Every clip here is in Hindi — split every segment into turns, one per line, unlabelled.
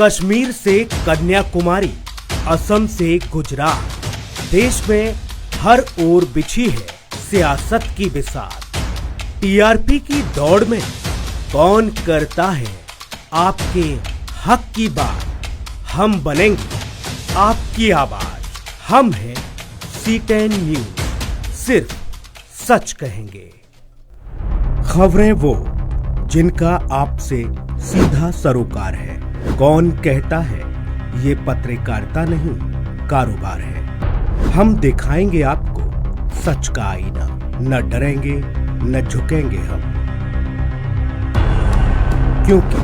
कश्मीर से कन्याकुमारी, असम से गुजरात, देश में हर ओर बिछी है सियासत की बिसात। टीआरपी की दौड़ में कौन करता है आपके हक की बात। हम बनेंगे आपकी आवाज। हम हैं C10 न्यूज, सिर्फ सच कहेंगे। खबरें वो जिनका आपसे सीधा सरोकार है। कौन कहता है ये पत्रकारिता नहीं कारोबार है। हम दिखाएंगे आपको सच का आईना। न डरेंगे न झुकेंगे हम, क्योंकि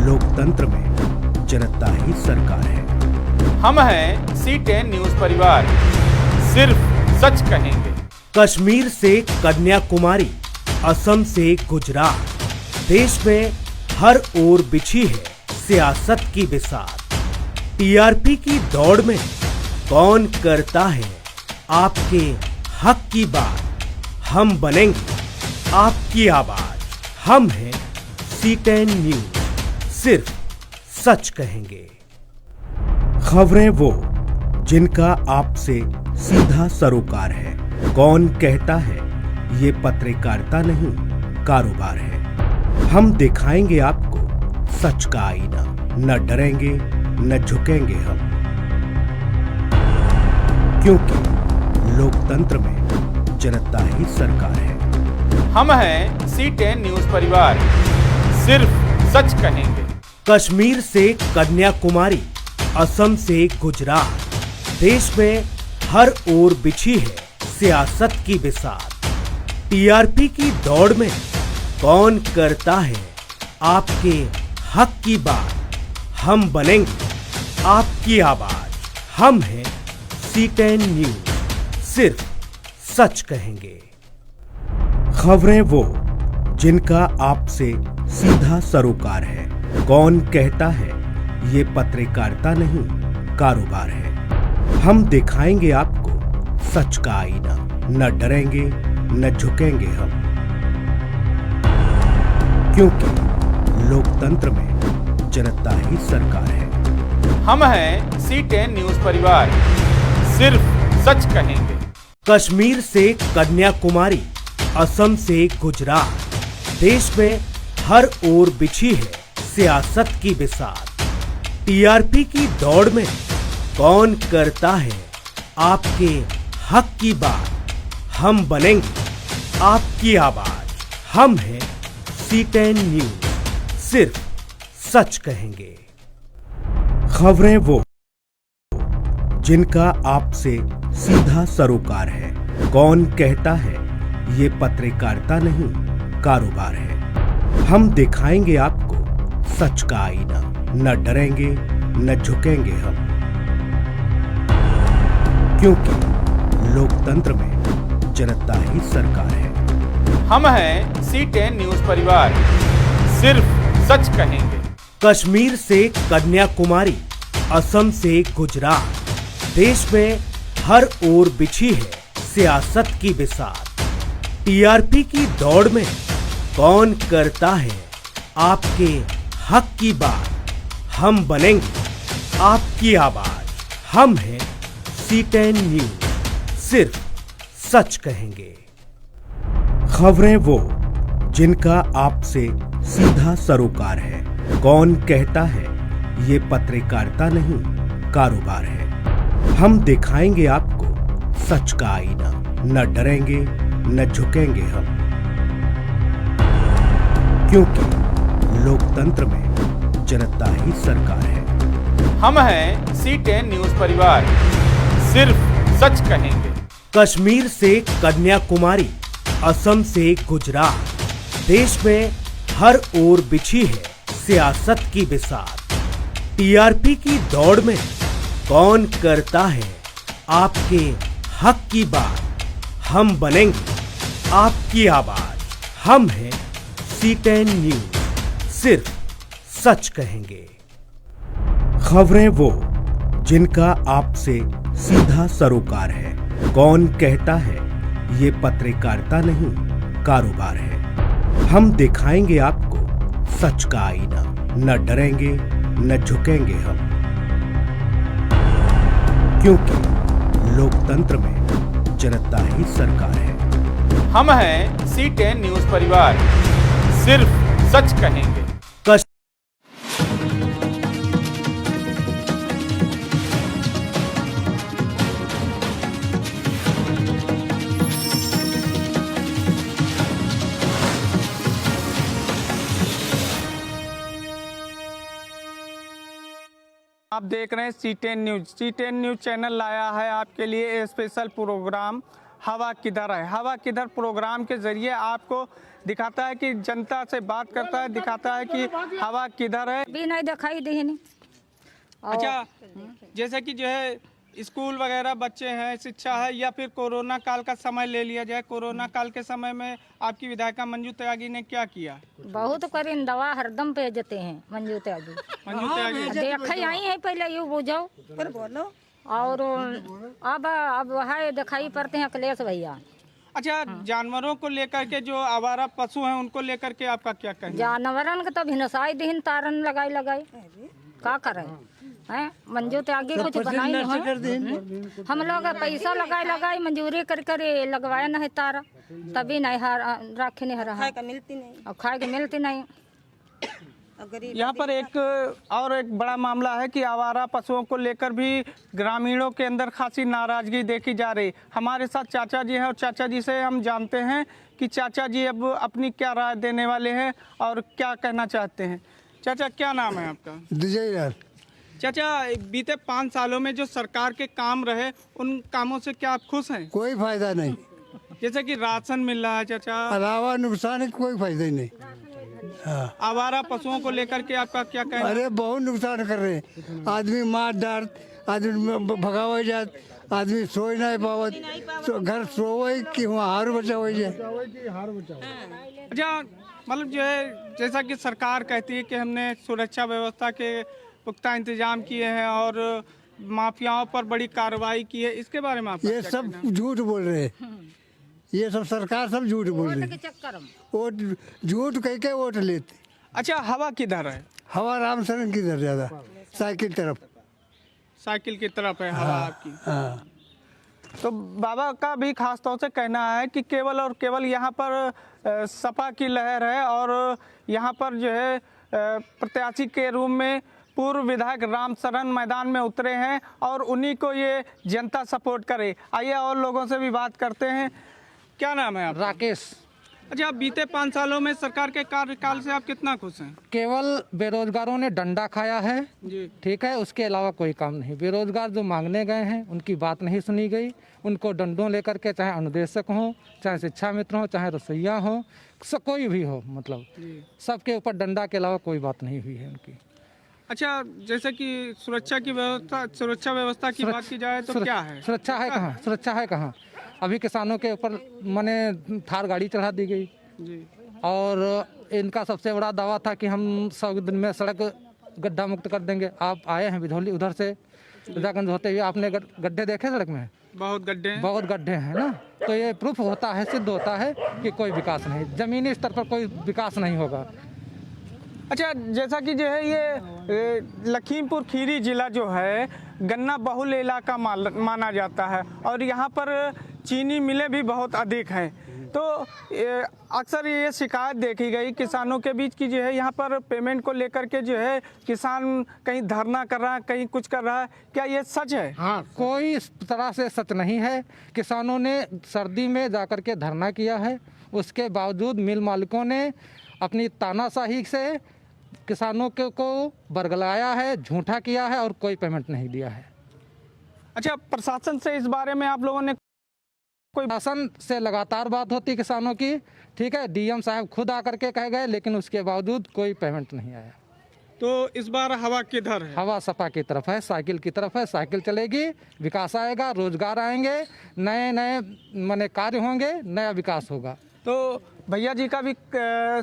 लोकतंत्र में जनता ही सरकार है।
हम हैं C10 न्यूज परिवार, सिर्फ सच कहेंगे।
कश्मीर से कन्याकुमारी, असम से गुजरात, देश में हर ओर बिछी है सियासत की बिसात। टीआरपी की दौड़ में कौन करता है आपके हक की बात। हम बनेंगे आपकी आवाज। हम हैं C10 न्यूज, सिर्फ सच कहेंगे। खबरें वो जिनका आपसे सीधा सरोकार है। कौन कहता है ये पत्रकारिता नहीं कारोबार है। हम दिखाएंगे आपको सच का आईना। न डरेंगे न झुकेंगे हम, क्योंकि लोकतंत्र में जनता ही सरकार है।
हम हैं C10 न्यूज परिवार, सिर्फ सच कहेंगे।
कश्मीर से कन्याकुमारी, असम से गुजरात, देश में हर ओर बिछी है सियासत की बिसात। टीआरपी की दौड़ में कौन करता है आपके हक की बात। हम बनेंगे आपकी आवाज। हम हैं C10 न्यूज, सिर्फ सच कहेंगे। खबरें वो जिनका आपसे सीधा सरोकार है। कौन कहता है ये पत्रकारिता नहीं कारोबार है। हम दिखाएंगे आपको सच का आईना। न डरेंगे न झुकेंगे हम, क्योंकि लोकतंत्र में जनता ही सरकार है।
हम हैं C10 न्यूज परिवार, सिर्फ सच कहेंगे।
कश्मीर से कन्याकुमारी, असम से गुजरात, देश में हर ओर बिछी है सियासत की बिसात। टीआरपी की दौड़ में कौन करता है आपके हक की बात। हम बनेंगे आपकी आवाज। हम हैं C10 न्यूज, सिर्फ सच कहेंगे। खबरें वो जिनका आपसे सीधा सरोकार है। कौन कहता है ये पत्रकारिता नहीं कारोबार है। हम दिखाएंगे आपको सच का आईना। न डरेंगे न झुकेंगे हम, क्योंकि लोकतंत्र में जनता ही सरकार है।
हम हैं C10 न्यूज परिवार, सिर्फ सच कहेंगे।
कश्मीर से कन्याकुमारी, असम से गुजरात, देश में हर ओर बिछी है सियासत की बिसात। टीआरपी की दौड़ में कौन करता है आपके हक की बात। हम बनेंगे आपकी आवाज। हम हैं C10 न्यूज, सिर्फ सच कहेंगे। खबरें वो जिनका आपसे सीधा सरोकार है। कौन कहता है ये पत्रकारिता नहीं कारोबार है। हम दिखाएंगे आपको सच का आईना। न डरेंगे न झुकेंगे हम, क्योंकि लोकतंत्र में जनता ही सरकार है।
हम हैं C10 न्यूज परिवार, सिर्फ सच कहेंगे।
कश्मीर से कन्याकुमारी, असम से गुजरात, देश में हर ओर बिछी है सियासत की बिसात। टीआरपी की दौड़ में कौन करता है आपके हक की बात। हम बनेंगे आपकी आवाज। हम हैं C10 न्यूज, सिर्फ सच कहेंगे। खबरें वो जिनका आपसे सीधा सरोकार है। कौन कहता है ये पत्रकारिता नहीं कारोबार है। हम दिखाएंगे आपको सच का आईना। न डरेंगे न झुकेंगे हम, क्योंकि लोकतंत्र में जनता ही सरकार है।
हम हैं C10 न्यूज परिवार, सिर्फ सच कहेंगे।
आप देख रहे हैं C10 news. C10 news channel लाया है आपके लिए स्पेशल प्रोग्राम हवा किधर है। हवा किधर प्रोग्राम के जरिए आपको दिखाता है कि जनता से बात करता है, दिखाता है कि हवा किधर है।
भी नहीं दिखाई दी नहीं।
अच्छा, जैसे कि जो है स्कूल वगैरह बच्चे हैं, शिक्षा है, या फिर कोरोना काल का समय ले लिया जाए। कोरोना काल के समय में आपकी विधायिका मंजू त्यागी ने क्या किया?
बहुत करीन दवा हरदम पे देते हैं मंजू त्यागी।
मंजू त्यागी
देखा आई है पहले यू बुझो पर बोलो। और अब है दिखाई पड़ते हैं अखिलेश भैया।
अच्छा, जानवरों को लेकर के जो आवारा पशु हैं उनको लेकर के आपका क्या कहना?
जानवरन के तो भिनसाई दिन तारन लगाई का करें हैं। मंजू त्यागी कुछ बनाई नहीं। हम लोग पैसा लगाई मंजूरी कर लगवाया नहीं तारा, तभी नहीं राखे नहीं रहा, और खाए के मिलती नहीं।
यहाँ पर एक बड़ा मामला है कि आवारा पशुओं को लेकर भी ग्रामीणों के अंदर खासी नाराजगी देखी जा रही। हमारे साथ चाचा जी हैं और चाचा जी से हम जानते हैं कि चाचा जी अब अपनी क्या राय देने वाले हैं और क्या कहना चाहते हैं। चाचा, क्या नाम है आपका?
विजय लाल।
चाचा, बीते 5 सालों में जो सरकार के काम रहे उन कामों से क्या आप खुश हैं?
कोई फायदा नहीं,
जैसे कि राशन मिल रहा है चाचा,
अलावा नुकसान है, कोई फायदा ही नहीं। हाँ।
आवारा पशुओं को लेकर के आपका क्या कहना?
अरे बहुत नुकसान कर रहे हैं। आदमी मार डाल, आदमी भगावा जात, आदमी सोई नहीं पावत, घर सोवे कि वहाँ हार बचा हो जाए।
अच्छा, मतलब जो है जैसा कि सरकार कहती है कि हमने सुरक्षा व्यवस्था के पुख्ता इंतजाम किए हैं और माफियाओं पर बड़ी कार्रवाई की है, इसके बारे में आप
ये सब झूठ बोल रहे हैं। ये सब सरकार सब झूठ बोल रही है। वोट झूठ कह के वोट लेते।
अच्छा, हवा किधर है?
हवा रामशरण किधर ज्यादा, साइकिल
की तरफ है हवा आपकी।
हाँ।
तो बाबा का भी खास तौर से कहना है कि केवल और केवल यहाँ पर सपा की लहर है और यहाँ पर जो है प्रत्याशी के रूप में पूर्व विधायक रामशरण मैदान में उतरे हैं और उन्हीं को ये जनता सपोर्ट करे। आइए और लोगों से भी बात करते हैं। क्या नाम है आप?
राकेश।
अच्छा, बीते 5 सालों में सरकार के कार्यकाल से आप कितना खुश हैं?
केवल बेरोजगारों ने डंडा खाया है
जी,
ठीक है, उसके अलावा कोई काम नहीं। बेरोजगार जो मांगने गए हैं उनकी बात नहीं सुनी गई। उनको डंडों लेकर के, चाहे अनुदेशक हो, चाहे शिक्षा मित्र हो, चाहे रसोईया हो, कोई भी हो, मतलब सबके ऊपर डंडा के अलावा कोई बात नहीं हुई है उनकी।
अच्छा, जैसे कि सुरक्षा व्यवस्था की बात की जाए तो क्या है?
सुरक्षा है कहाँ? अभी किसानों के ऊपर माने थार गाड़ी चढ़ा दी गई
जी।
और इनका सबसे बड़ा दावा था कि हम 100 दिन में सड़क गड्ढा मुक्त कर देंगे। आप आए हैं बिधौली उधर से रजागंज होते हुए, आपने गड्ढे देखे सड़क में?
बहुत गड्ढे हैं
ना। तो ये प्रूफ होता है, सिद्ध होता है कि कोई विकास नहीं, जमीनी स्तर पर कोई विकास नहीं होगा।
अच्छा, जैसा कि जो है ये लखीमपुर खीरी जिला जो है गन्ना बहुल इलाका माना जाता है और यहाँ पर चीनी मिलें भी बहुत अधिक हैं। तो अक्सर ये शिकायत देखी गई किसानों के बीच की जो है यहाँ पर पेमेंट को लेकर के जो है किसान कहीं धरना कर रहा है, कहीं कुछ कर रहा है। क्या ये सच है?
हाँ, कोई इस तरह से सच नहीं है। किसानों ने सर्दी में जाकर के धरना किया है, उसके बावजूद मिल मालिकों ने अपनी तानाशाही से किसानों को बरगलाया है, झूठा किया है और कोई पेमेंट नहीं दिया है।
अच्छा, प्रशासन से इस बारे में आप लोगों ने कोई?
प्रशासन से लगातार बात होती किसानों की, ठीक है, डीएम साहब खुद आकर के कह गए, लेकिन उसके बावजूद कोई पेमेंट नहीं आया।
तो इस बार हवा किधर है?
हवा सपा की तरफ है, साइकिल की तरफ है। साइकिल चलेगी, विकास आएगा, रोजगार आएंगे, नए माने कार्य होंगे, नया विकास होगा।
तो भैया जी का भी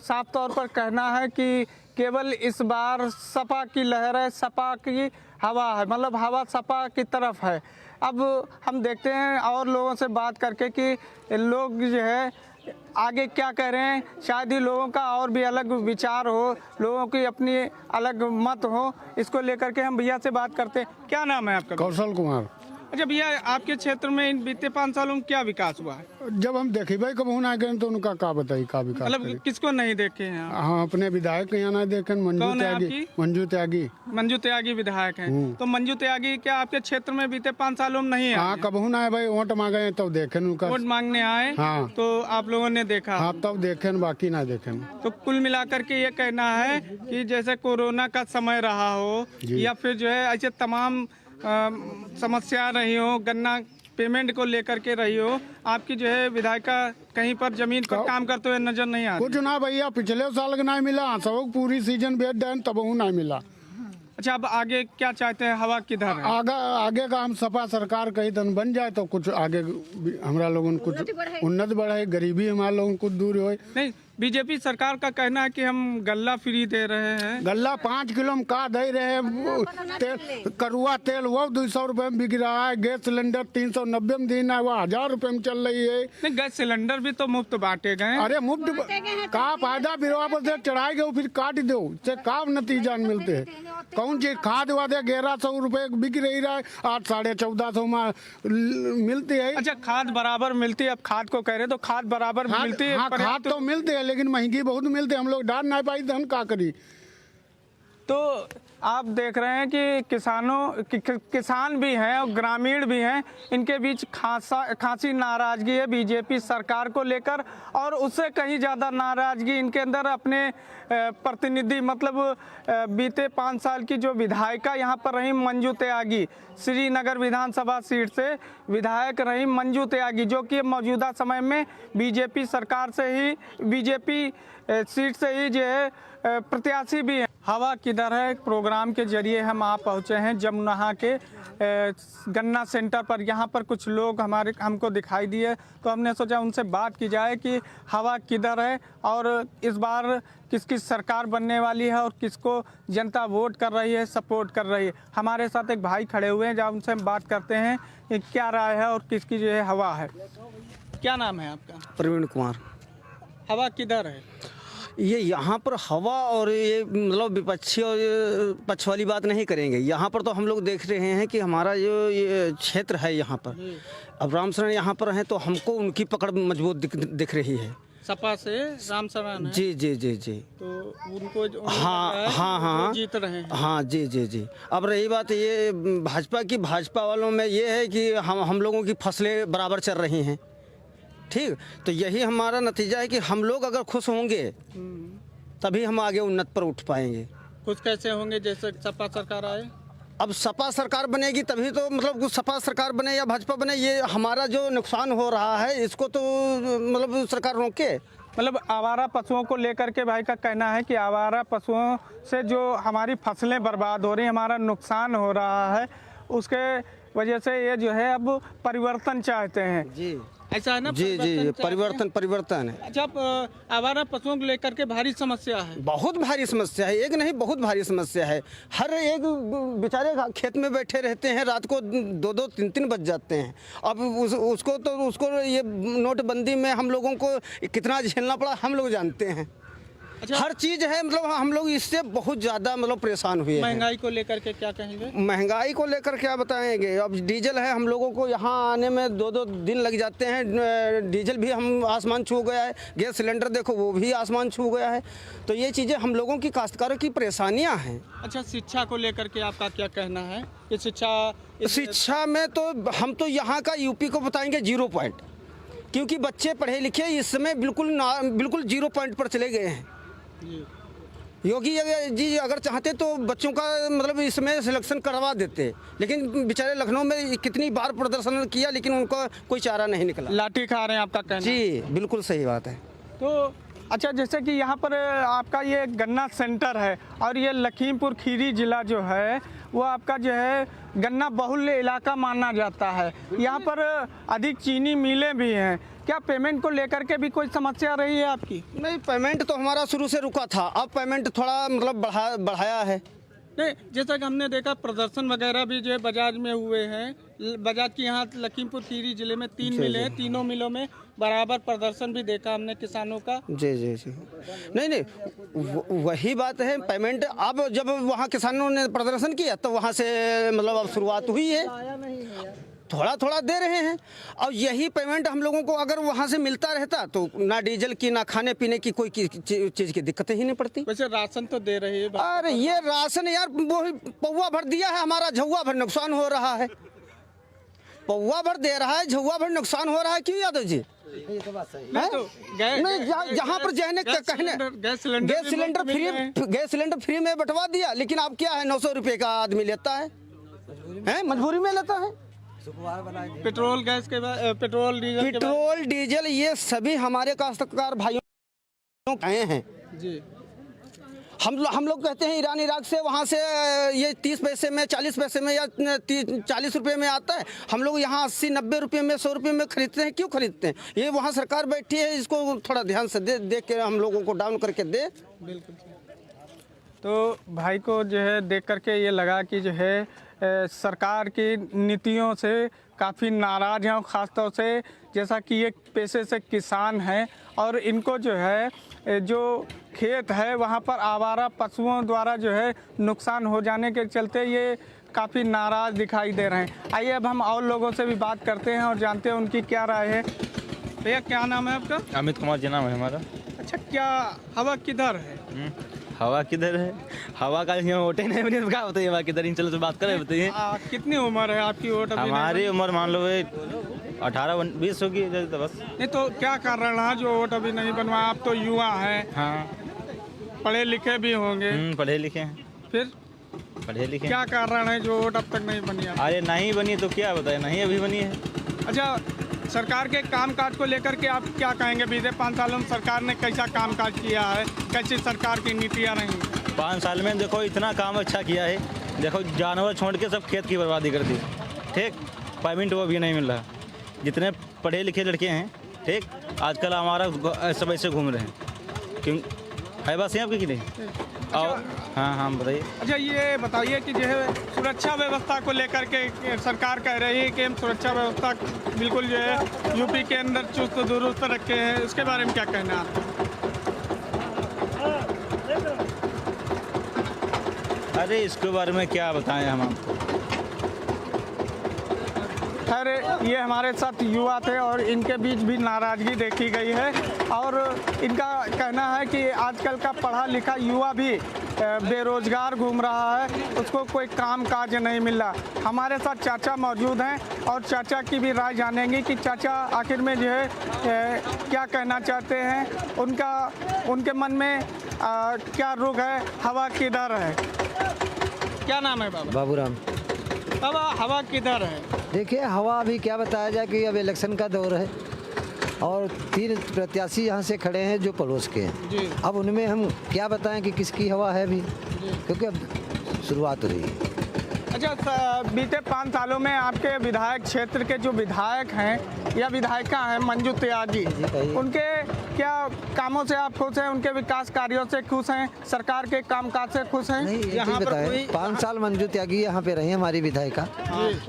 साफ तौर पर कहना है कि केवल इस बार सपा की लहर है, सपा की हवा है, मतलब हवा सपा की तरफ है। अब हम देखते हैं और लोगों से बात करके कि लोग जो है आगे क्या कह रहे हैं, शायद ही लोगों का और भी अलग विचार हो, लोगों की अपनी अलग मत हो, इसको लेकर के हम भैया से बात करते हैं। क्या नाम है आपका?
कौशल कुमार।
अच्छा भैया, आपके क्षेत्र में इन बीते 5 सालों में क्या विकास हुआ है?
जब हम देखे भाई कब होना गए तो उनका का बताई का विकास
मतलब
करी।
किसको नहीं देखे हैं आप?
हाँ, अपने विधायक यहाँ ना देखे। मंजू
कौन है
त्यागी।
आपकी?
मंजू त्यागी।
मंजू त्यागी विधायक हैं। तो मंजू त्यागी क्या आपके क्षेत्र में बीते 5 सालों में नहीं है?
हाँ, कब होना है भाई, वोट मांगे तब देखे उनका।
वोट मांगने आए
हाँ।
तो आप लोगों ने देखा?
हाँ, तब देखे, बाकी ना देखे।
तो कुल मिलाकर के ये कहना है कि जैसे कोरोना का समय रहा हो या फिर जो है ऐसे तमाम समस्या रही हो, गन्ना पेमेंट को लेकर के रही हो, आपकी जो है विधायिका कहीं पर जमीन पर काम करते हुए नजर नहीं आ रही।
कुछ ना भैया, पिछले साल का नहीं मिला, सब पूरी सीजन बेच दें तब वो नहीं मिला।
अच्छा, अब आगे क्या चाहते हैं, हवा किधर है?
आगे का हम सपा सरकार कहीं तन बन जाए तो कुछ आगे हमारा लोगन कुछ उन्नति बढ़े, गरीबी हमारा लोगन कुछ दूर हो।
नहीं, बीजेपी सरकार का कहना है कि हम गल्ला फ्री दे रहे हैं।
गल्ला 5 किलो में का दे रहे हैं, तेल करुआ तेल वो 200 रुपए में बिक रहा है, गैस सिलेंडर 390 में देना है, वो 1000 रुपए में चल रही है।
नहीं, गैस सिलेंडर भी तो मुफ्त बांटे गए।
अरे मुफ्त का फायदा, बिरवा पर से चढ़ाई गए फिर काट दो, से का नतीजा मिलते है? कौन चीज खाद वादे 1100 रुपए बिक रही है, 8 साढ़े 1400 में मिलती है।
अच्छा, खाद बराबर मिलती है? अब खाद को कह रहे तो खाद बराबर मिलती है?
हाँ, खाद तो मिलती है लेकिन महंगी बहुत मिलती है, हम लोग डाल नहीं पाई तो हम का करी।
तो आप देख रहे हैं कि किसान भी हैं और ग्रामीण भी हैं, इनके बीच खासी नाराजगी है बीजेपी सरकार को लेकर, और उससे कहीं ज़्यादा नाराजगी इनके अंदर अपने प्रतिनिधि, मतलब बीते 5 साल की जो विधायिका यहाँ पर रही मंजू त्यागी, श्रीनगर विधानसभा सीट से विधायक रही मंजू त्यागी, जो कि मौजूदा समय में बीजेपी सरकार से ही, बीजेपी सीट से ही जो है प्रत्याशी भी है। हवा किधर है प्रोग्राम के जरिए हम आप पहुँचे हैं जमुना के गन्ना सेंटर पर। यहाँ पर कुछ लोग हमको दिखाई दिए, तो हमने सोचा उनसे बात की जाए कि हवा किधर है और इस बार किसकी सरकार बनने वाली है और किसको जनता वोट कर रही है, सपोर्ट कर रही है। हमारे साथ एक भाई खड़े हुए हैं, जब उनसे हम बात करते हैं कि क्या राय है और किसकी जो है हवा है। क्या नाम है आपका?
प्रवीण कुमार।
हवा किधर है?
ये यहाँ पर हवा और ये मतलब विपक्षी और पक्ष वाली बात नहीं करेंगे। यहाँ पर तो हम लोग देख रहे हैं कि हमारा जो ये क्षेत्र है यहाँ पर, अब राम शरण यहाँ पर हैं तो हमको उनकी पकड़ मजबूत दिख रही है।
सपा से राम शरण है?
जी जी जी जी।
तो उनको
हाँ हाँ हाँ
जीत रहे हैं।
हाँ जी जी जी। अब रही बात ये भाजपा की, भाजपा वालों में ये है कि हम लोगों की फसलें बराबर चल रही हैं, ठीक। तो यही हमारा नतीजा है कि हम लोग अगर खुश होंगे तभी हम आगे उन्नत पर उठ पाएंगे।
खुश कैसे होंगे जैसे सपा सरकार आए?
अब सपा सरकार बनेगी तभी तो, मतलब सपा सरकार बने या भाजपा बने, ये हमारा जो नुकसान हो रहा है इसको तो मतलब सरकार रोके।
मतलब आवारा पशुओं को लेकर के भाई का कहना है कि आवारा पशुओं से जो हमारी फसलें बर्बाद हो रही, हमारा नुकसान हो रहा है, उसके वजह से ये जो है अब परिवर्तन चाहते हैं।
जी
ऐसा है ना?
जी जी, परिवर्तन है।
अच्छा, आवारा पशुओं को लेकर के भारी समस्या है?
बहुत भारी समस्या है, एक नहीं बहुत भारी समस्या है। हर एक बेचारे खेत में बैठे रहते हैं, रात को 2-2, 3-3 बज जाते हैं। अब उसको ये नोटबंदी में हम लोगों को कितना झेलना पड़ा हम लोग जानते हैं।
अच्छा,
हर चीज़ है, मतलब हम लोग इससे बहुत ज़्यादा मतलब परेशान हुए हैं।
महंगाई को लेकर के क्या कहेंगे?
महंगाई को लेकर क्या बताएंगे, अब डीजल है, हम लोगों को यहाँ आने में 2-2 दिन लग जाते हैं। डीजल भी हम आसमान छू गया है, गैस सिलेंडर देखो वो भी आसमान छू गया है। तो ये चीज़ें हम लोगों की काश्तकारों की परेशानियाँ हैं।
अच्छा, शिक्षा को लेकर के आपका क्या कहना है कि
शिक्षा में तो हम तो यहाँ का यूपी को बताएंगे 0 पॉइंट, क्योंकि बच्चे पढ़े लिखे इस समय बिल्कुल 0 पॉइंट पर चले गए हैं। योगी जी अगर चाहते तो बच्चों का मतलब इसमें सिलेक्शन करवा देते, लेकिन बेचारे लखनऊ में कितनी बार प्रदर्शन किया लेकिन उनका कोई चारा नहीं निकला।
लाठी खा रहे हैं आपका कहना?
जी बिल्कुल सही बात है।
तो अच्छा, जैसे कि यहाँ पर आपका ये गन्ना सेंटर है और ये लखीमपुर खीरी जिला जो है वो आपका जो है गन्ना बहुल इलाका माना जाता है। यहाँ पर अधिक चीनी मिलें भी हैं। क्या पेमेंट को लेकर के भी कोई समस्या रही है आपकी?
नहीं, पेमेंट तो हमारा शुरू से रुका था, अब पेमेंट थोड़ा मतलब बढ़ाया है।
नहीं, जैसा कि हमने देखा प्रदर्शन वगैरह भी जो है बजाज में हुए हैं। बजाज की यहाँ लखीमपुर खीरी जिले में 3 मिलें हैं, तीनों मिलों में बराबर प्रदर्शन भी देखा हमने किसानों का।
जी जी जी, नहीं वही बात है। पेमेंट अब जब वहाँ किसानों ने प्रदर्शन किया तो वहाँ से मतलब अब शुरुआत हुई है, थोड़ा थोड़ा दे रहे हैं। और यही पेमेंट हम लोगों को अगर वहाँ से मिलता रहता तो ना डीजल की ना खाने पीने की कोई चीज़ की दिक्कत ही नहीं पड़ती।
वैसे राशन तो दे रही है।
अरे ये राशन यार वो पौवा भर दिया है, हमारा झुआ भर नुकसान हो रहा है। पौवा भर दे रहा है, झुआ भर नुकसान हो रहा है। क्यों यादव जी? नहीं, जहाँ पर कहने गैस सिलेंडर फ्री में बंटवा दिया, लेकिन अब क्या है 900 रुपये का आदमी लेता है, मजबूरी में लेता है।
पेट्रोल गैस के बाद पेट्रोल
डीजल ये सभी हमारे काश्तकार भाइयों आए हैं
जी।
हम लोग कहते हैं ईरान इराक से वहाँ से ये 30 पैसे में 40 पैसे में या 40 रुपये में आता है। हम लोग यहाँ 80-90 रुपये में 100 रुपये में खरीदते हैं। क्यों खरीदते हैं? ये वहाँ सरकार बैठी है, इसको थोड़ा ध्यान से देख के हम लोगों को डाउन करके दे।
बिल्कुल। तो भाई को जो है देख करके ये लगा कि जो है सरकार की नीतियों से काफ़ी नाराज़ हैं, ख़ासतौर से जैसा कि ये पेशे से किसान हैं और इनको जो है जो खेत है वहाँ पर आवारा पशुओं द्वारा जो है नुकसान हो जाने के चलते ये काफ़ी नाराज़ दिखाई दे रहे हैं। आइए अब हम और लोगों से भी बात करते हैं और जानते हैं उनकी क्या राय है। भैया क्या नाम है आपका?
अमित कुमार जी नाम है हमारा।
अच्छा, क्या हवा किधर है?
हवा किधर है? हवा का वोटे नहीं बनी, क्या बताइए हवा किधर? इन चलो से बात करें, बताइए।
कितनी उम्र है आपकी? वोट
हमारी उम्र मान लो 18-20 होगी बस।
नहीं तो क्या कारण है जो वोट अभी नहीं बनवा? आप तो युवा हैं।
हाँ,
पढ़े लिखे भी होंगे।
पढ़े लिखे हैं।
फिर
पढ़े लिखे
क्या कारण है जो वोट अब तक नहीं बनी?
अरे नहीं बनी तो क्या बताए, नहीं अभी बनी है।
अच्छा, सरकार के कामकाज को लेकर के आप क्या कहेंगे? बीते 5 सालों में सरकार ने कैसा कामकाज किया है? कैसी सरकार की नीतियाँ रही?
5 साल में देखो इतना काम अच्छा किया है। देखो जानवर छोड़ के सब खेत की बर्बादी कर दी, ठीक। पेमेंट वो भी नहीं मिल रहा। जितने पढ़े लिखे लड़के हैं, ठीक, आजकल हमारा सब ऐसे घूम रहे हैं। क्यों है बात है आपकी कि नहीं? और हाँ बताइए।
अच्छा, ये बताइए कि जो है सुरक्षा व्यवस्था को लेकर के सरकार कह रही है कि हम सुरक्षा व्यवस्था बिल्कुल जो है यूपी के अंदर चुस्त दुरुस्त रखे हैं, इसके बारे में क्या कहना है आपका?
अरे इसके बारे में क्या बताएं हम आपको।
खैर, ये हमारे साथ युवा थे और इनके बीच भी नाराज़गी देखी गई है और इनका कहना है कि आजकल का पढ़ा लिखा युवा भी बेरोजगार घूम रहा है, उसको कोई काम काज नहीं मिल रहा। हमारे साथ चाचा मौजूद हैं और चाचा की भी राय जानेंगे कि चाचा आखिर में जो है क्या कहना चाहते हैं, उनके मन में क्या रुख है, हवा किधर है। क्या नाम है बाबा?
बाबूराम।
बाबा, हवा किधर है?
देखिए, हवा अभी क्या बताया जाए कि अब इलेक्शन का दौर है और 3 प्रत्याशी यहाँ से खड़े हैं जो पड़ोस के हैं। अब उनमें हम क्या बताएं कि किसकी हवा है अभी, क्योंकि अब शुरुआत हो रही है।
अच्छा, बीते 5 सालों में आपके विधायक क्षेत्र के जो विधायक हैं या विधायिका हैं मंजू त्यागी, उनके क्या कामों से आप खुश हैं? उनके विकास कार्यों से खुश हैं? सरकार के कामकाज से खुश हैं?
यहाँ पर 5 साल मंजू त्यागी यहाँ पे रही हमारी विधायिका,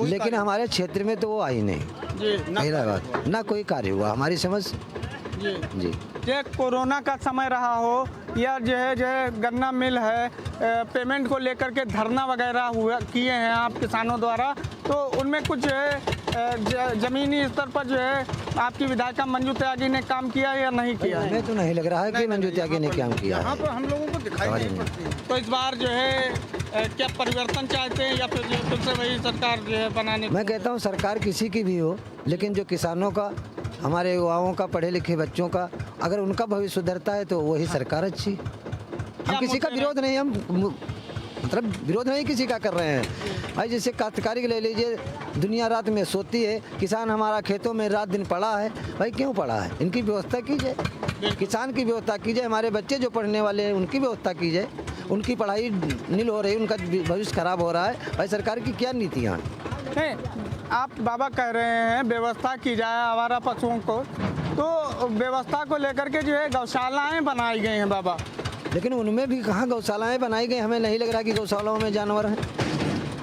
लेकिन हमारे क्षेत्र में तो वो आई नहीं। पहला बात, ना कोई कार्य हुआ हमारी समझ जी।
जो कोरोना का समय रहा हो या जो है गन्ना मिल है, पेमेंट को लेकर के धरना वगैरह हुआ किए हैं आप किसानों द्वारा, तो उनमें कुछ जो है जमीनी स्तर पर जो है आपकी विधायिका मंजू त्यागी ने काम किया या नहीं किया?
हमें तो नहीं लग रहा है कि मंजू त्यागी ने काम किया है।
यहाँ पर हम लोगों को दिखाई नहीं पड़ती। तो इस बार जो है क्या परिवर्तन चाहते हैं या फिर से वही सरकार जो है बनाने?
मैं कहता हूँ सरकार किसी की भी हो, लेकिन जो किसानों का, हमारे युवाओं का, पढ़े लिखे बच्चों का, अगर उनका भविष्य सुधरता है तो वही सरकार अच्छी। हम किसी का विरोध नहीं, हम मतलब विरोध नहीं किसी का कर रहे हैं। भाई जैसे काश्तकारी के ले लीजिए, दुनिया रात में सोती है, किसान हमारा खेतों में रात दिन पड़ा है। भाई क्यों पड़ा है? इनकी व्यवस्था कीजिए, किसान की व्यवस्था कीजिए, हमारे बच्चे जो पढ़ने वाले हैं उनकी व्यवस्था कीजिए। उनकी पढ़ाई नील हो रही है, उनका भविष्य खराब हो रहा है। भाई सरकार की क्या नीतियाँ हैं?
आप बाबा कह रहे हैं व्यवस्था की जाए आवारा पशुओं को, तो व्यवस्था को लेकर के जो है गौशालाएं बनाई गई हैं बाबा,
लेकिन उनमें भी कहाँ गौशालाएं बनाई गई, हमें नहीं लग रहा कि गौशालाओं में जानवर हैं।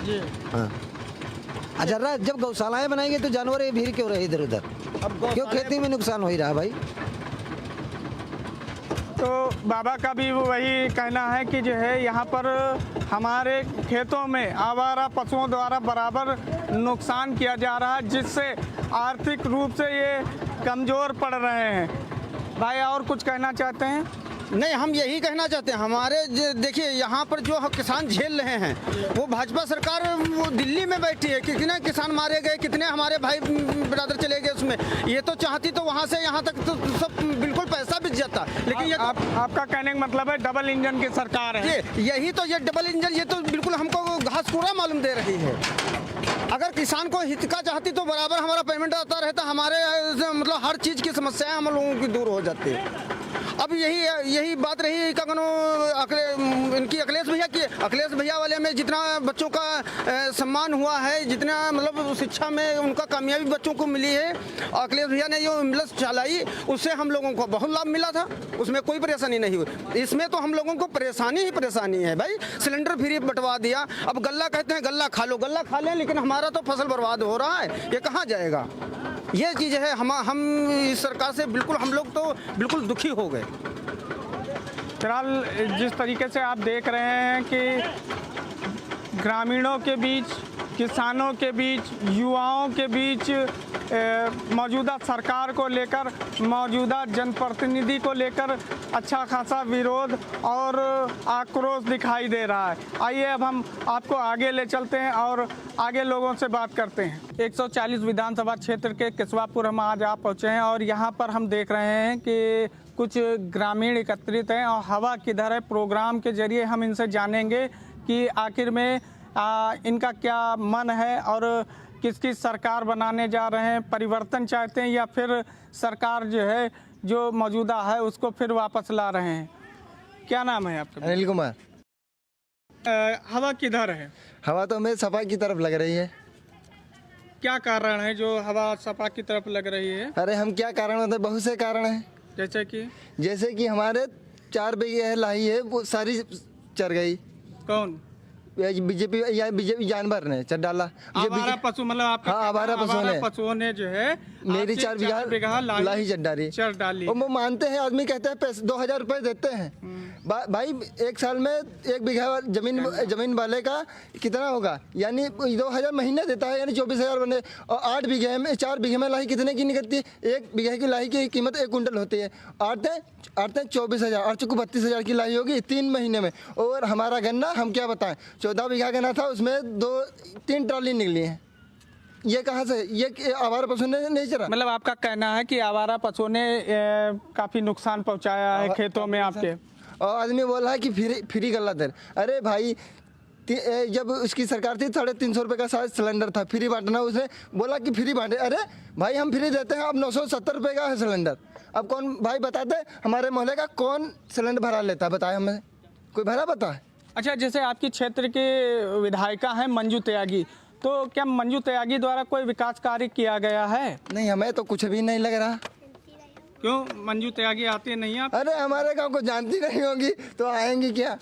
जी।
हाँ, अच्छा, जब गौशालाएं बनाई गई तो जानवर ये भीड़ क्यों रहे इधर उधर? क्यों खेती में नुकसान हो ही रहा भाई?
तो बाबा का भी वही कहना है कि जो है यहाँ पर हमारे खेतों में आवारा पशुओं द्वारा बराबर नुकसान किया जा रहा है, जिससे आर्थिक रूप से ये कमज़ोर पड़ रहे हैं। भाई और कुछ कहना चाहते हैं?
नहीं, हम यही कहना चाहते हैं। हमारे देखिए यहाँ पर जो किसान झेल रहे हैं वो भाजपा सरकार वो दिल्ली में बैठी है। कितने किसान मारे गए, कितने हमारे भाई ब्रदर चले गए उसमें। ये तो चाहती तो वहाँ से यहाँ तक तो सब बिल्कुल पैसा बिक जाता, लेकिन ये
आपका कहने का मतलब है डबल इंजन की सरकार है।
यही तो, ये डबल इंजन, ये तो बिल्कुल हमको घासपूरा मालूम दे रही है। अगर किसान को हित का चाहती तो बराबर हमारा पेमेंट आता रहता, हमारे मतलब हर चीज़ की समस्याएं हम लोगों की दूर हो जाती है। अब यही बात रही इनकी अखिलेश भैया की। अखिलेश भैया वाले में जितना बच्चों का सम्मान हुआ है, जितना मतलब शिक्षा में उनका कामयाबी बच्चों को मिली है, अखिलेश भैया ने जो एम्बुलेंस चलाई उससे हम लोगों को बहुत लाभ मिला था, उसमें कोई परेशानी नहीं हुई। इसमें तो हम लोगों को परेशानी ही परेशानी है भाई। सिलेंडर फ्री बंटवा दिया, अब गल्ला कहते हैं गल्ला खा लो, गल्ला खा लें, लेकिन हमारा तो फसल बर्बाद हो रहा है, ये कहाँ जाएगा? ये चीज़ है। हम इस सरकार से बिल्कुल, हम लोग तो बिल्कुल दुखी हो गए।
फिलहाल जिस तरीके से आप देख रहे हैं कि ग्रामीणों के बीच, किसानों के बीच, युवाओं के बीच मौजूदा सरकार को लेकर, मौजूदा जनप्रतिनिधि को लेकर अच्छा खासा विरोध और आक्रोश दिखाई दे रहा है। आइए अब हम आपको आगे ले चलते हैं और आगे लोगों से बात करते हैं। 140 विधानसभा क्षेत्र के किस्वापुर हम आज आप पहुँचे हैं और यहाँ पर हम देख रहे हैं कि कुछ ग्रामीण एकत्रित हैं और हवा किधर है प्रोग्राम के जरिए हम इनसे जानेंगे कि आखिर में इनका क्या मन है और किसकी सरकार बनाने जा रहे हैं, परिवर्तन चाहते हैं या फिर सरकार जो है जो मौजूदा है उसको फिर वापस ला रहे हैं। क्या नाम है आपका?
अनिल कुमार।
हवा किधर है?
हवा तो हमें सपा की तरफ लग रही है।
क्या कारण है जो हवा सपा की तरफ लग रही है?
अरे हम क्या कारण होते हैं, बहुत से कारण हैं।
जैसे कि
हमारे 4 बीघे लाही है वो सारी चर गई।
कौन?
बीजेपी जानवर ने चर डाला।
आवारा पशु मतलब आपका?
हाँ, आवारा पशुओं ने
जो है
मेरी 4 बीघा लाही चर डाली। और वो मानते हैं, आदमी कहते हैं पैसे 2000 रुपये देते हैं। भाई एक साल में 1 बीघा जमीन वाले का कितना होगा, यानी 2000 महीने देता है, यानी 24,000 बने। और 8 बीघे में 4 बीघे में लाही कितने की निकलती है? 1 बीघे की लाही की कीमत 1 कुंटल होती है। 8 24,000, 8 चुकू 32,000 की लाही होगी 3 महीने में। और हमारा गन्ना हम क्या बताएं, 14 बीघा गन्ना था, उसमें 2-3 ट्राली निकली हैं। ये कहाँ से? ये आवारा पशु ने नहीं चरा।
मतलब आपका कहना है कि आवारा पशुओं ने काफ़ी नुकसान पहुंचाया है खेतों में आपके।
और आदमी बोल रहा है कि फ्री गल्ला दे। अरे भाई, जब उसकी सरकार थी 350 रुपये का शायद सिलेंडर था, फ्री बांटना, उसने बोला कि फ्री बांटे। अरे भाई हम फ्री देते हैं, अब 970 रुपये का है सिलेंडर। अब कौन भाई बताते हमारे मोहल्ले का कौन सिलेंडर भरा लेता है? बताए हमें, कोई भरा बता है?
अच्छा, जैसे आपकी क्षेत्र के विधायिका हैं मंजू त्यागी, तो क्या मंजू त्यागी द्वारा कोई विकास कार्य किया गया है?
नहीं, हमें तो कुछ भी नहीं लग रहा।
क्यों मंजू त्यागी आती नहीं आप?
अरे हमारे गांव को जानती नहीं होगी तो आएंगी क्या?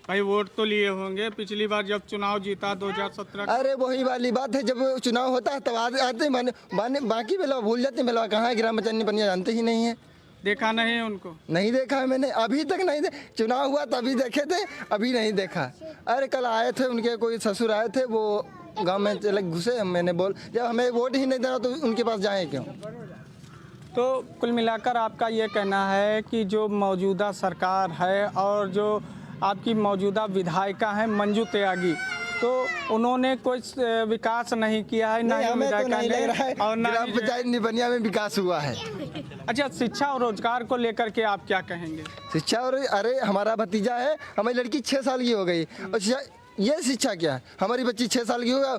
भाई वोट तो लिए होंगे पिछली बार जब चुनाव जीता 2017।
अरे वही वाली बात है, जब चुनाव होता है तब आते बाकी बेलवा भूल जाते। बेलवा कहाँ है, ग्राम पंचायत बनिया जानते ही नहीं है।
देखा नहीं है उनको? नहीं
देखा है मैंने, अभी तक नहीं। चुनाव हुआ तभी देखे थे, अभी नहीं देखा। अरे कल आए थे, उनके कोई ससुर आए थे, वो गांव में चले घुसे। मैंने जब हमें वोट ही नहीं देना तो उनके पास जाएं क्यों?
तो कुल मिलाकर आपका ये कहना है कि जो मौजूदा सरकार है और जो आपकी मौजूदा विधायिका हैं मंजू त्यागी, तो उन्होंने कोई विकास नहीं किया है, ना ही विधायिका ने, और ना
ग्राम पंचायत निबनिया में विकास हुआ है।
अच्छा, शिक्षा और रोजगार को लेकर के आप क्या कहेंगे?
शिक्षा और अरे हमारा भतीजा है, हमारी लड़की 6 साल की हो गई और ये शिक्षा क्या है? हमारी बच्ची 6 साल की होगा,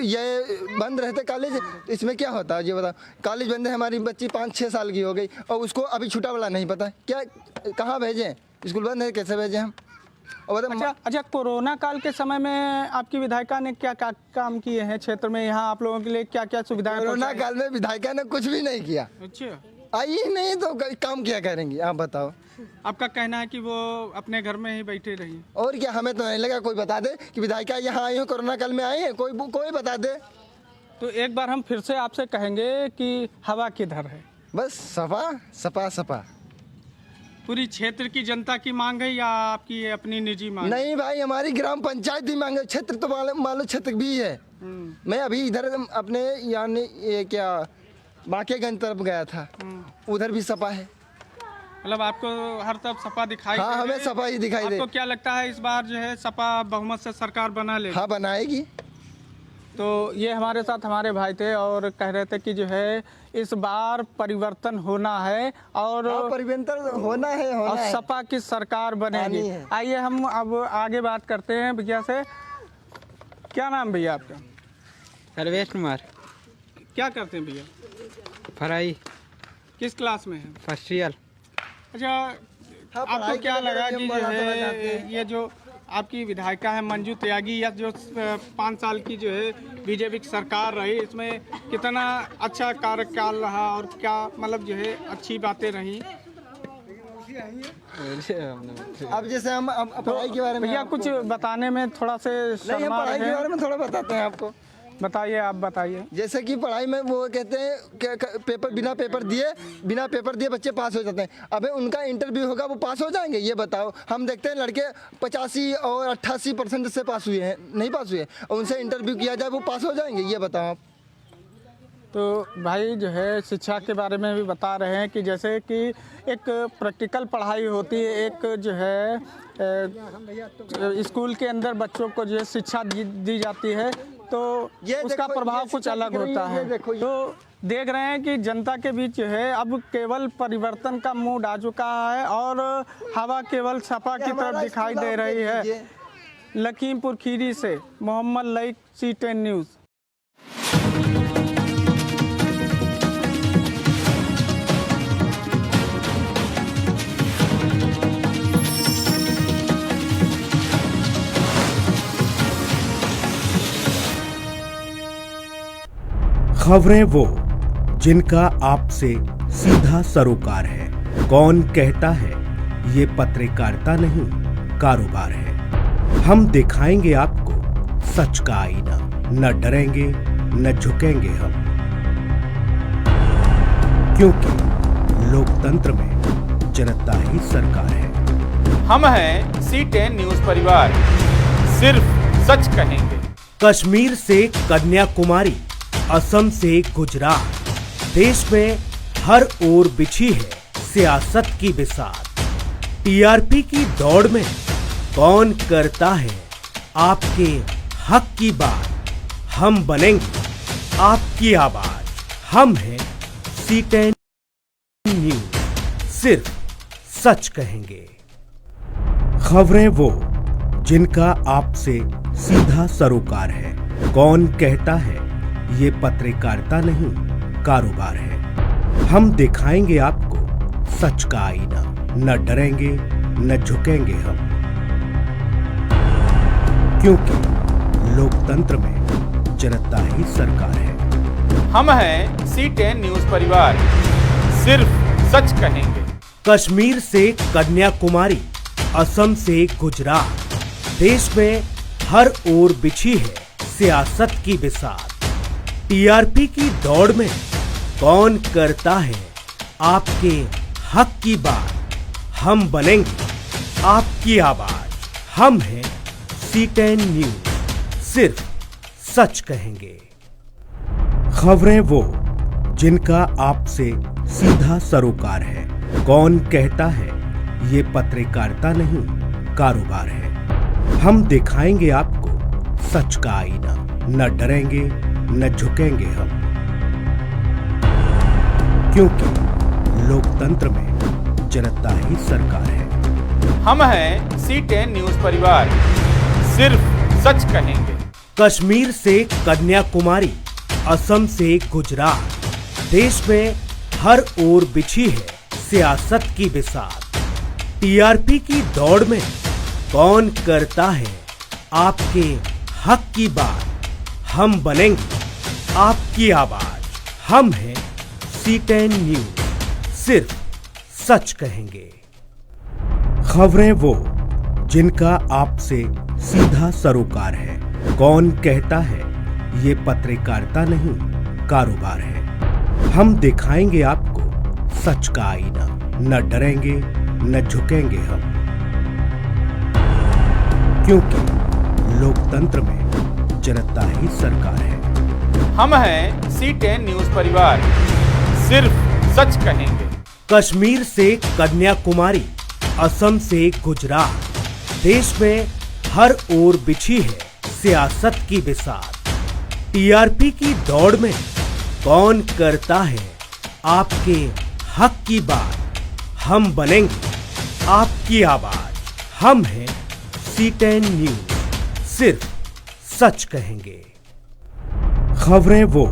ये बंद रहते कॉलेज, इसमें क्या होता है ये बताओ? कॉलेज बंद है, हमारी बच्ची 5-6 साल की हो गई और उसको अभी छूटा वाला नहीं पता क्या, कहाँ भेजें? स्कूल बंद है, कैसे भेजें हम? और
अच्छा, कोरोना काल के समय में आपकी विधायिका ने क्या काम किए हैं क्षेत्र में? यहाँ आप लोगों के लिए क्या क्या सुविधाएं?
कोरोना काल में विधायिका ने कुछ भी नहीं किया।
अच्छा,
आई ही नहीं तो काम क्या करेंगी आप बताओ।
आपका कहना है कि वो अपने घर में ही बैठे रही।
और क्या, हमें तो नहीं लगा कोई बता दे कि विधायिका यहाँ आई हो, कोरोना काल में आई है, कोई बता दे।
तो एक बार हम फिर से आपसे कहेंगे कि हवा किधर है?
बस सपा।
पूरी क्षेत्र की जनता की मांग है या आपकी अपनी निजी मांग?
नहीं भाई, हमारी ग्राम पंचायत ही मांगे, क्षेत्र तो मान लो क्षेत्र भी है। मैं अभी इधर अपने यानी ये क्या बांकेगंज तरफ गया था, उधर भी सपा है।
मतलब आपको हर तरफ सपा दिखाई?
हाँ, हमें सपा ही दिखाई दे।
आपको क्या लगता है इस बार जो है सपा बहुमत से सरकार बना लेगी?
हाँ, बनाएगी।
तो ये हमारे साथ हमारे भाई थे और कह रहे थे कि जो है इस बार परिवर्तन होना है और
परिवर्तन होना है
और सपा की सरकार बनेगी। आइए हम अब आगे बात करते हैं भैया से। क्या नाम भैया आपका?
सर्वेश कुमार।
क्या करते हैं भैया?
पढ़ाई।
किस क्लास में है?
First year.
अच्छा, आपको क्या लगा कि जो है ये जो आपकी विधायिका है मंजू त्यागी, या जो 5 साल की जो है बीजेपी की सरकार रही, इसमें कितना अच्छा कार्यकाल रहा और क्या मतलब जो है अच्छी बातें रही?
अब जैसे हम पढ़ाई के बारे में
भैया कुछ बताने में थोड़ा से
नहीं, हम पढ़ाई के बारे में थोड़ा बताते हैं आपको।
बताइए, आप बताइए।
जैसे कि पढ़ाई में वो कहते हैं कि पेपर बिना पेपर दिए बच्चे पास हो जाते हैं। अबे उनका इंटरव्यू होगा, वो पास हो जाएंगे? ये बताओ। हम देखते हैं लड़के 85 और 88% से पास हुए हैं, नहीं पास हुए, और उनसे इंटरव्यू किया जाए वो पास हो जाएंगे? ये बताओ आप।
तो भाई जो है शिक्षा के बारे में भी बता रहे हैं कि जैसे कि एक प्रैक्टिकल पढ़ाई होती है, एक जो है स्कूल के अंदर बच्चों को जो है शिक्षा दी जाती है, तो उसका प्रभाव कुछ अलग होता है। तो देख रहे हैं कि जनता के बीच जो है अब केवल परिवर्तन का मूड आ चुका है और हवा केवल सपा की तरफ दिखाई दे रही है। लखीमपुर खीरी से मोहम्मद लईक, C10 न्यूज़।
खबरें वो जिनका आपसे सीधा सरोकार है। कौन कहता है ये पत्रकारिता नहीं कारोबार है। हम दिखाएंगे आपको सच का आईना, न डरेंगे न झुकेंगे हम, क्योंकि लोकतंत्र में जनता ही सरकार है।
हम हैं C10 न्यूज़ परिवार, सिर्फ सच कहेंगे।
कश्मीर से कन्याकुमारी, असम से गुजरात, देश में हर ओर बिछी है सियासत की बिसात। टीआरपी की दौड़ में कौन करता है आपके हक की बात। हम बनेंगे आपकी आवाज। हम हैं C10 न्यूज़, सिर्फ सच कहेंगे। खबरें वो जिनका आपसे सीधा सरोकार है। कौन कहता है ये पत्रकारिता नहीं कारोबार है। हम दिखाएंगे आपको सच का आईना, न डरेंगे न झुकेंगे हम, क्योंकि लोकतंत्र में जनता ही सरकार है।
हम हैं C10 न्यूज़ परिवार, सिर्फ सच कहेंगे।
कश्मीर से कन्याकुमारी, असम से गुजरात, देश में हर ओर बिछी है सियासत की बिसात। टीआरपी की दौड़ में कौन करता है आपके हक की बात। हम बनेंगे आपकी आवाज। हम हैं C10 न्यूज़, सिर्फ सच कहेंगे। खबरें वो जिनका आपसे सीधा सरोकार है। कौन कहता है ये पत्रकारिता नहीं कारोबार है। हम दिखाएंगे आपको सच का आईना, न डरेंगे न झुकेंगे हम, क्योंकि लोकतंत्र में जनता ही सरकार है।
हम हैं C10 न्यूज़ परिवार, सिर्फ सच कहेंगे।
कश्मीर से कन्याकुमारी, असम से गुजरात, देश में हर ओर बिछी है सियासत की बिसात। टीआरपी की दौड़ में कौन करता है आपके हक की बात। हम बनेंगे आपकी आवाज। हम हैं C10 न्यूज़, सिर्फ सच कहेंगे। खबरें वो जिनका आपसे सीधा सरोकार है। कौन कहता है ये पत्रकारिता नहीं कारोबार है। हम दिखाएंगे आपको सच का आईना, न डरेंगे न झुकेंगे हम, क्योंकि लोकतंत्र में जनता ही सरकार है।
हम हैं C10 न्यूज परिवार, सिर्फ सच कहेंगे।
कश्मीर से कन्याकुमारी, असम से गुजरात, देश में हर ओर बिछी है सियासत की बिसात। टीआरपी की दौड़ में कौन करता है आपके हक की बात। हम बनेंगे आपकी आवाज। हम हैं C10 न्यूज, सिर्फ सच कहेंगे। खबरें वो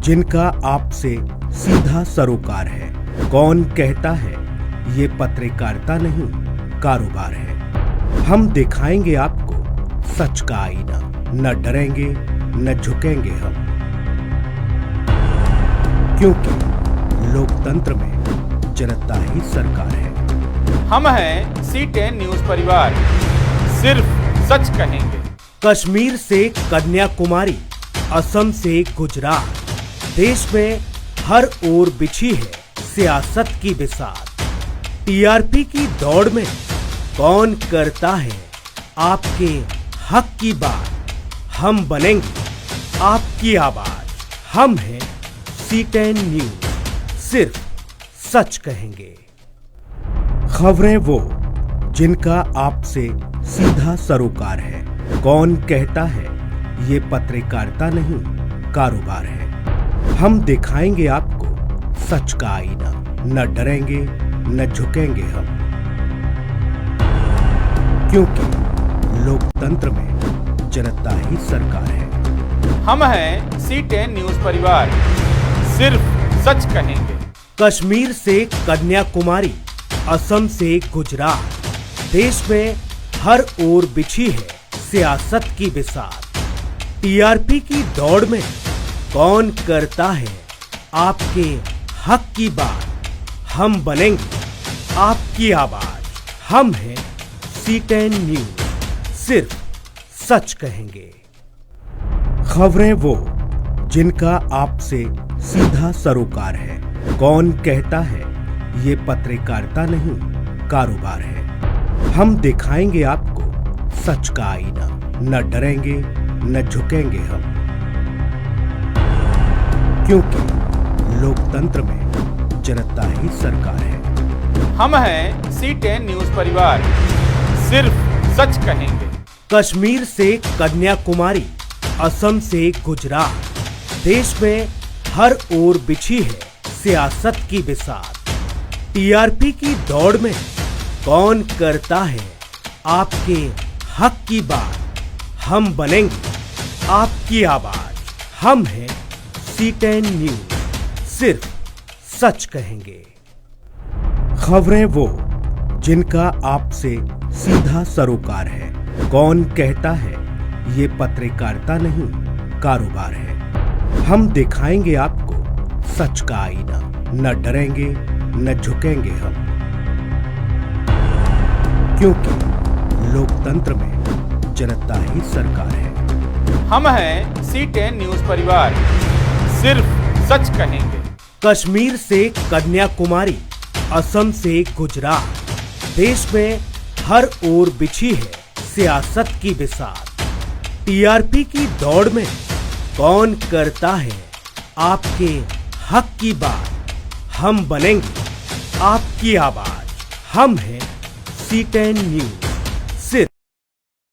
जिनका आपसे सीधा सरोकार है। कौन कहता है ये पत्रकारिता नहीं कारोबार है। हम दिखाएंगे आपको सच का आईना, न डरेंगे न झुकेंगे हम, क्योंकि लोकतंत्र में जनता ही सरकार है।
हम हैं C10 न्यूज परिवार, सिर्फ सच कहेंगे।
कश्मीर से कन्याकुमारी, असम से गुजरात, देश में हर ओर बिछी है सियासत की बिसात। टीआरपी की दौड़ में कौन करता है आपके हक की बात। हम बनेंगे आपकी आवाज। हम हैं C10 न्यूज, सिर्फ सच कहेंगे। खबरें वो जिनका आपसे सीधा सरोकार है। कौन कहता है ये पत्रकारिता नहीं कारोबार है। हम दिखाएंगे आपको सच का आईना, न डरेंगे न झुकेंगे हम, क्योंकि लोकतंत्र में जनता ही सरकार है।
हम हैं C10 न्यूज परिवार, सिर्फ सच कहेंगे।
कश्मीर से कन्याकुमारी, असम से गुजरात, देश में हर ओर बिछी है सियासत की बिसात। टीआरपी की दौड़ में कौन करता है आपके हक की बात। हम बनेंगे आपकी आवाज। हम हैं C10 न्यूज, सिर्फ सच कहेंगे। खबरें वो जिनका आपसे सीधा सरोकार है। कौन कहता है ये पत्रकारिता नहीं कारोबार है। हम दिखाएंगे आपको सच का आईना, न डरेंगे न झुकेंगे हम, क्योंकि लोकतंत्र में जनता ही सरकार है।
हम हैं C10 न्यूज परिवार, सिर्फ सच कहेंगे।
कश्मीर से कन्याकुमारी, असम से गुजरात, देश में हर ओर बिछी है सियासत की बिसात। टीआरपी की दौड़ में कौन करता है आपके हक की बात। हम बनेंगे आपकी आवाज। हम हैं C10 न्यूज, सिर्फ सच कहेंगे। खबरें वो जिनका आपसे सीधा सरोकार है। कौन कहता है ये पत्रकारिता नहीं कारोबार है। हम दिखाएंगे आपको सच का आईना, न डरेंगे न झुकेंगे हम, क्योंकि लोकतंत्र में जनता ही सरकार है।
हम हैं C10 न्यूज परिवार, सिर्फ सच कहेंगे।
कश्मीर से कन्याकुमारी, असम से गुजरात, देश में हर ओर बिछी है सियासत की बिसात। टीआरपी की दौड़ में कौन करता है आपके हक की बात। हम बनेंगे आपकी आवाज। हम हैं C10 न्यूज,